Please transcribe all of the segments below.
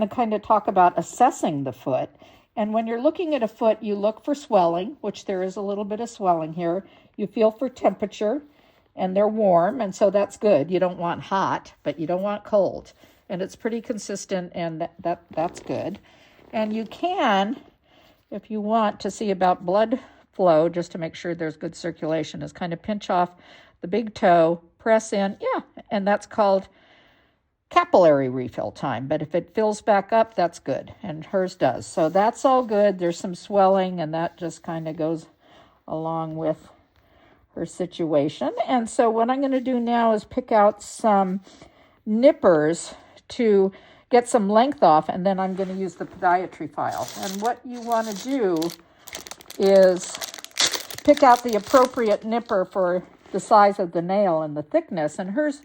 I'm going to kind of talk about assessing the foot. And when you're looking at a foot, you look for swelling, which there is a little bit of swelling here. You feel for temperature, and they're warm, and so that's good. You don't want hot, but you don't want cold. And it's pretty consistent, and that's good. And you can, if you want to see about blood flow, just to make sure there's good circulation, is kind of pinch off the big toe, press in, and that's called capillary refill time. But if it fills back up, that's good, and hers does. So that's all good. There's some swelling, and that just kind of goes along with her situation. And so what I'm going to do now is pick out some nippers to get some length off, and then I'm going to use the podiatry file. And what you want to do is pick out the appropriate nipper for the size of the nail and the thickness. And hers,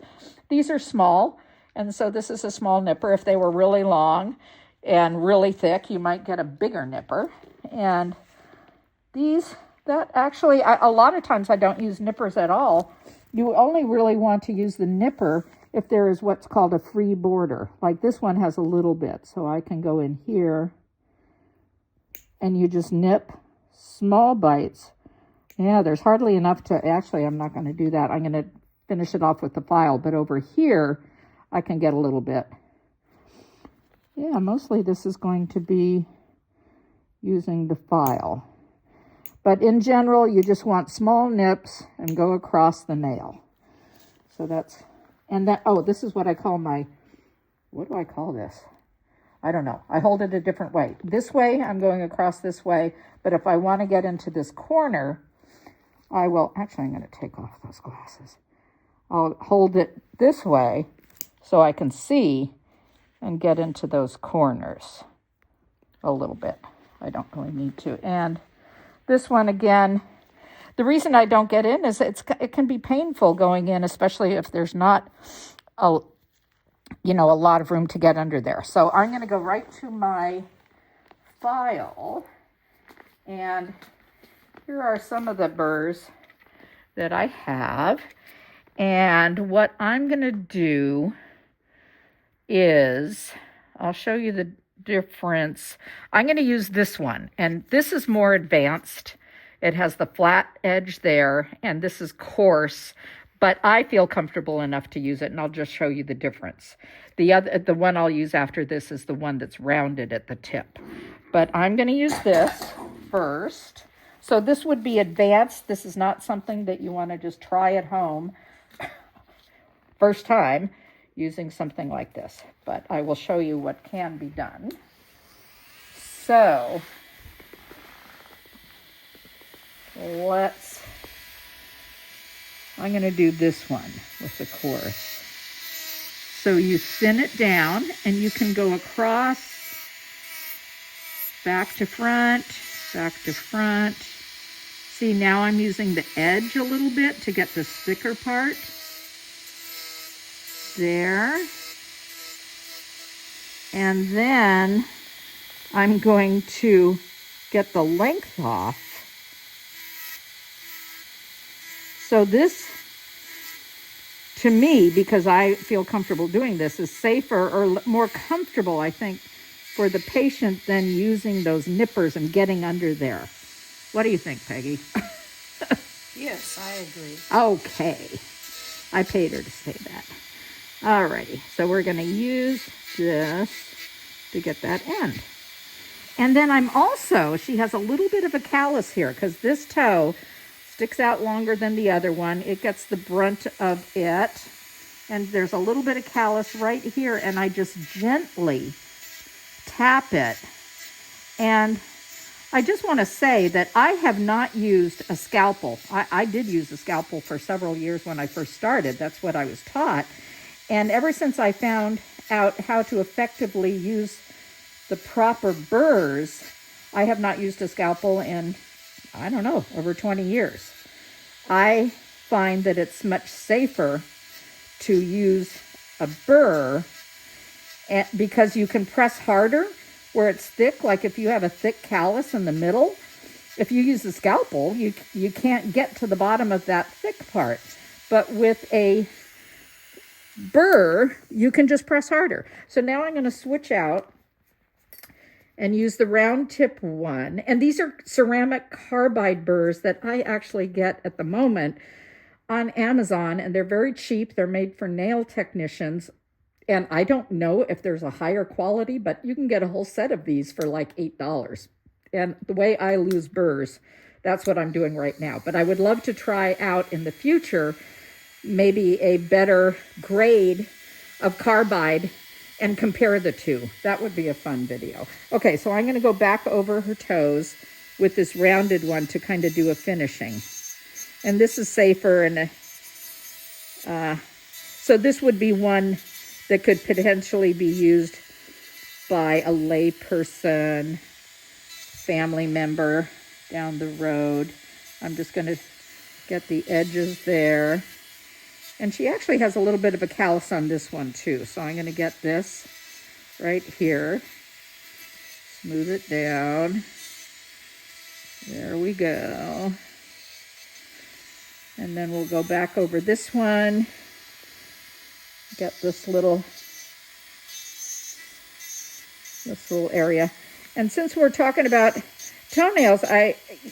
these are small, and so this is a small nipper. If they were really long and really thick, you might get a bigger nipper. And these, that actually, a lot of times I don't use nippers at all. You only really want to use the nipper if there is what's called a free border. Like this one has a little bit, so I can go in here and you just nip small bites. Yeah, there's hardly enough to, actually I'm not going to do that. I'm going to finish it off with the file, but over here I can get a little bit. Yeah, mostly this is going to be using the file. But in general, you just want small nips and go across the nail. So that's, and that, oh, this is what I call my, what do I call this? I don't know. I hold it a different way. This way, I'm going across this way. But if I want to get into this corner, I will, actually, I'm going to take off those glasses. I'll hold it this way so I can see and get into those corners a little bit. I don't really need to. And this one, again, the reason I don't get in is it can be painful going in, especially if there's not a lot of room to get under there. So I'm going to go right to my file, and here are some of the burrs that I have. And what I'm going to do is, I'll show you the difference. I'm going to use this one, and this is more advanced. It has the flat edge there, and this is coarse, but I feel comfortable enough to use it, and I'll just show you the difference. The one I'll use after this is the one that's rounded at the tip. But I'm going to use this first. So this would be advanced. This is not something that you want to just try at home first time using something like this, but I will show you what can be done. So I'm going to do this one with the coarse. So you thin it down, and you can go across, back to front. See, now I'm using the edge a little bit to get this thicker part. There. And then I'm going to get the length off. So this, to me, because I feel comfortable doing this, is safer or more comfortable, I think, for the patient than using those nippers and getting under there. What do you think, Peggy? Yes, I agree. Okay. I paid her to say that. Alrighty, so we're going to use this to get that end. And then I'm also, she has a little bit of a callus here because this toe sticks out longer than the other one. It gets the brunt of it. And there's a little bit of callus right here, and I just gently tap it. And I just want to say that I have not used a scalpel. I did use a scalpel for several years when I first started. That's what I was taught. And ever since I found out how to effectively use the proper burrs, I have not used a scalpel in, I don't know, over 20 years. I find that it's much safer to use a burr because you can press harder where it's thick. Like if you have a thick callus in the middle, if you use a scalpel, you can't get to the bottom of that thick part. But with a burr, you can just press harder. So now I'm going to switch out and use the round tip one. And these are ceramic carbide burrs that I actually get at the moment on Amazon, and they're very cheap. They're made for nail technicians. And I don't know if there's a higher quality, but you can get a whole set of these for like $8. And the way I lose burrs, that's what I'm doing right now. But I would love to try out in the future maybe a better grade of carbide and compare the two. That would be a fun video. Okay, so I'm going to go back over her toes with this rounded one to kind of do a finishing. And this is safer, and so this would be one that could potentially be used by a lay person, family member down the road. I'm just going to get the edges there. And she actually has a little bit of a callus on this one too. So I'm going to get this right here. Smooth it down. There we go. And then we'll go back over this one. Get this little area. And since we're talking about toenails,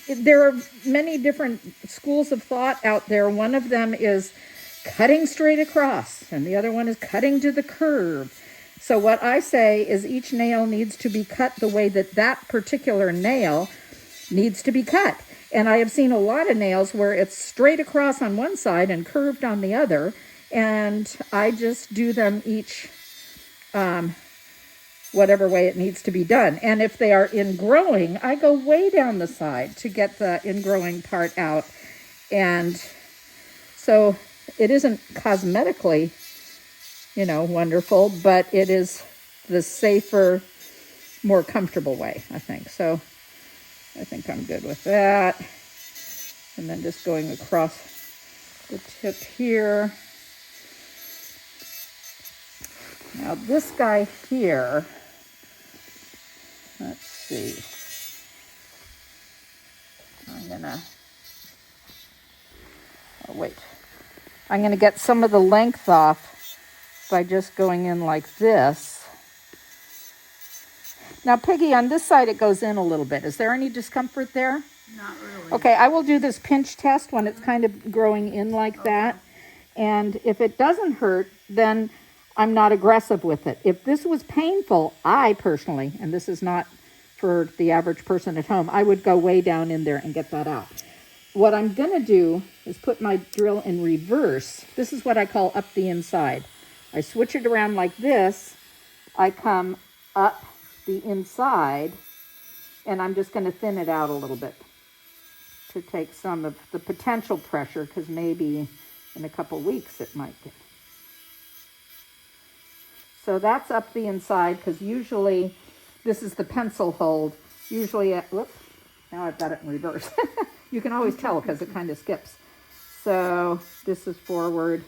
there are many different schools of thought out there. One of them is cutting straight across, and the other one is cutting to the curve. So what I say is each nail needs to be cut the way that that particular nail needs to be cut. And I have seen a lot of nails where it's straight across on one side and curved on the other. And I just do them each whatever way it needs to be done. And if they are ingrowing, I go way down the side to get the ingrowing part out. And so it isn't cosmetically, wonderful, but it is the safer, more comfortable way, I think. So I think I'm good with that. And then just going across the tip here. Now this guy here, let's see. I'm gonna get some of the length off by just going in like this. Now, Piggy, on this side, it goes in a little bit. Is there any discomfort there? Not really. Okay, I will do this pinch test when it's kind of growing in like that. And if it doesn't hurt, then I'm not aggressive with it. If this was painful, I personally, and this is not for the average person at home, I would go way down in there and get that out. What I'm going to do is put my drill in reverse. This is what I call up the inside. I switch it around like this. I come up the inside, and I'm just going to thin it out a little bit to take some of the potential pressure, because maybe in a couple weeks it might get. So that's up the inside, because usually this is the pencil hold. Usually, whoops, now I've got it in reverse. You can always tell because it kind of skips. So this is forward.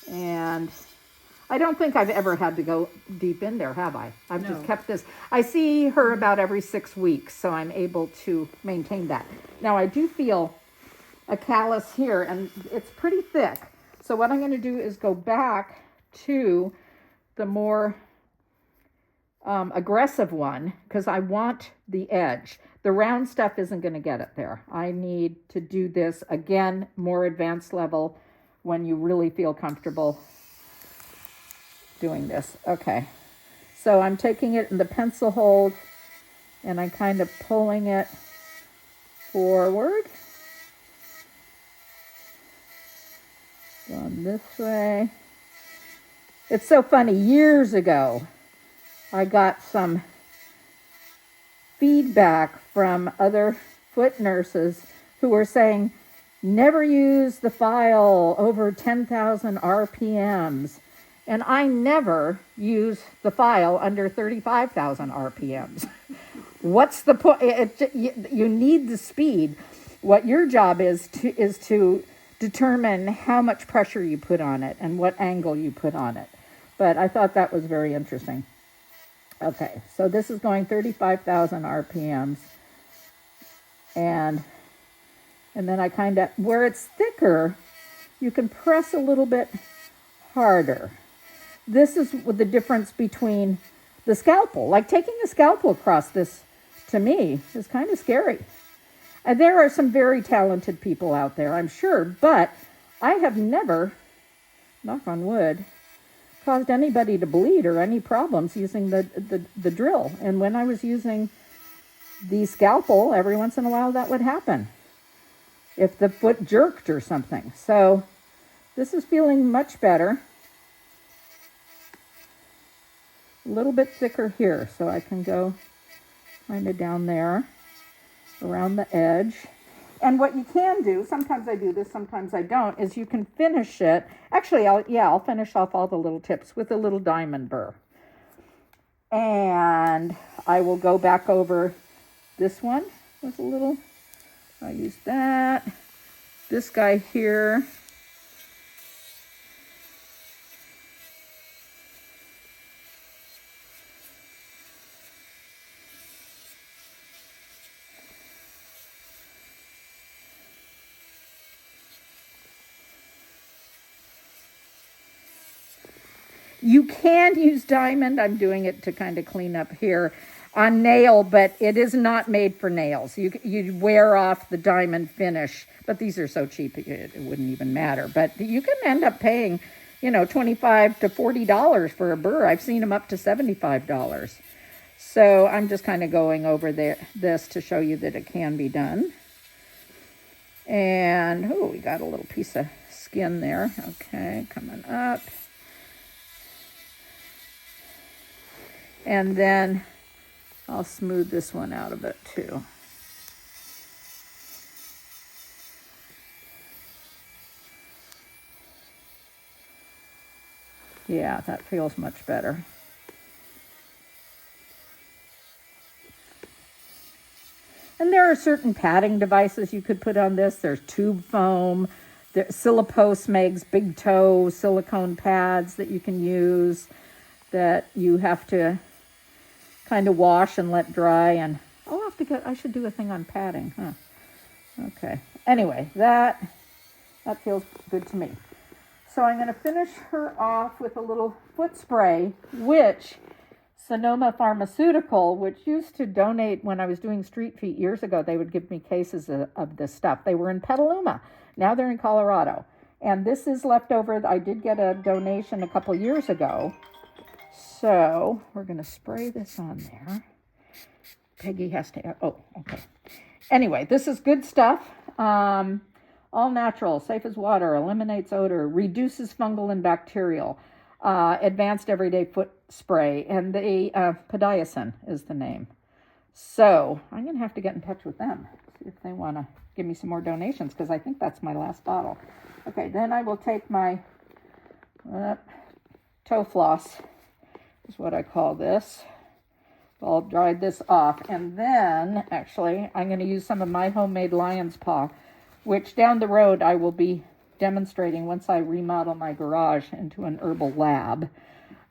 And I don't think I've ever had to go deep in there, have I? I've just kept this. I see her about every 6 weeks, so I'm able to maintain that. Now I do feel a callus here, and it's pretty thick. So what I'm going to do is go back to the more aggressive one, because I want the edge. The round stuff isn't going to get it there. I need to do this again, more advanced level, when you really feel comfortable doing this. Okay, so I'm taking it in the pencil hold, and I'm kind of pulling it forward. Going this way. It's so funny, years ago, I got some feedback from other foot nurses who were saying, never use the file over 10,000 RPMs. And I never use the file under 35,000 RPMs. What's the point? You need the speed. What your job is to determine how much pressure you put on it and what angle you put on it. But I thought that was very interesting. Okay, so this is going 35,000 RPMs. And then I kind of, where it's thicker, you can press a little bit harder. This is the difference between the scalpel. Like taking a scalpel across this, to me, is kind of scary. And there are some very talented people out there, I'm sure, but I have never, knock on wood, caused anybody to bleed or any problems using the drill. And when I was using the scalpel, every once in a while that would happen if the foot jerked or something. So this is feeling much better. A little bit thicker here, so I can go kind of down there around the edge. And what you can do, sometimes I do this, sometimes I don't, is you can finish it. Actually, I'll finish off all the little tips with a little diamond burr. And I will go back over this one with a little, I use that. This guy here. You can use diamond. I'm doing it to kind of clean up here on nail, but it is not made for nails. You wear off the diamond finish, but these are so cheap it wouldn't even matter. But you can end up paying, $25 to $40 for a burr. I've seen them up to $75. So I'm just kind of going over this to show you that it can be done. And, we got a little piece of skin there. Okay, coming up. And then I'll smooth this one out a bit too. Yeah, that feels much better. And there are certain padding devices you could put on this. There's tube foam. Silipose makes big toe silicone pads that you can use that you have to kind of wash and let dry. And I should do a thing on padding, huh? Okay. Anyway, that feels good to me. So I'm going to finish her off with a little foot spray, which Sonoma Pharmaceutical, which used to donate when I was doing street feet years ago, they would give me cases of this stuff. They were in Petaluma. Now they're in Colorado. And this is leftover. I did get a donation a couple years ago. So we're going to spray this on there. Peggy has to, okay. Anyway, this is good stuff. All natural, safe as water, eliminates odor, reduces fungal and bacterial, advanced everyday foot spray, and the podiatry is the name. So I'm going to have to get in touch with them, see if they want to give me some more donations, because I think that's my last bottle. Okay, then I will take my toe floss, is what I call this. I'll dry this off, and then actually I'm going to use some of my homemade lion's paw, which down the road I will be demonstrating once I remodel my garage into an herbal lab.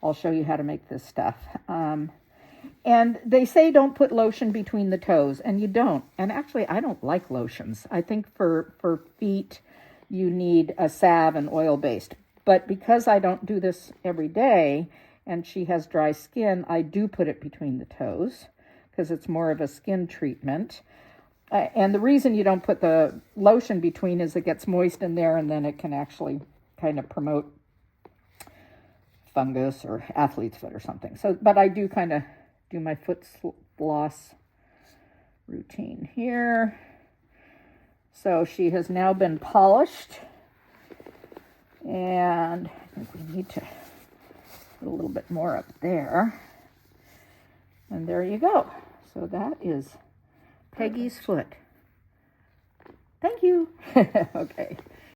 I'll show you how to make this stuff. And they say don't put lotion between the toes, and you don't. And actually, I don't like lotions. I think for feet, you need a salve and oil-based. But because I don't do this every day, and she has dry skin, I do put it between the toes because it's more of a skin treatment. And the reason you don't put the lotion between is it gets moist in there, and then it can actually kind of promote fungus or athlete's foot or something. So, but I do kind of do my foot floss routine here. So she has now been polished, and I think we need to put a little bit more up there. And there you go. So that is Peggy's foot. Thank you. Okay.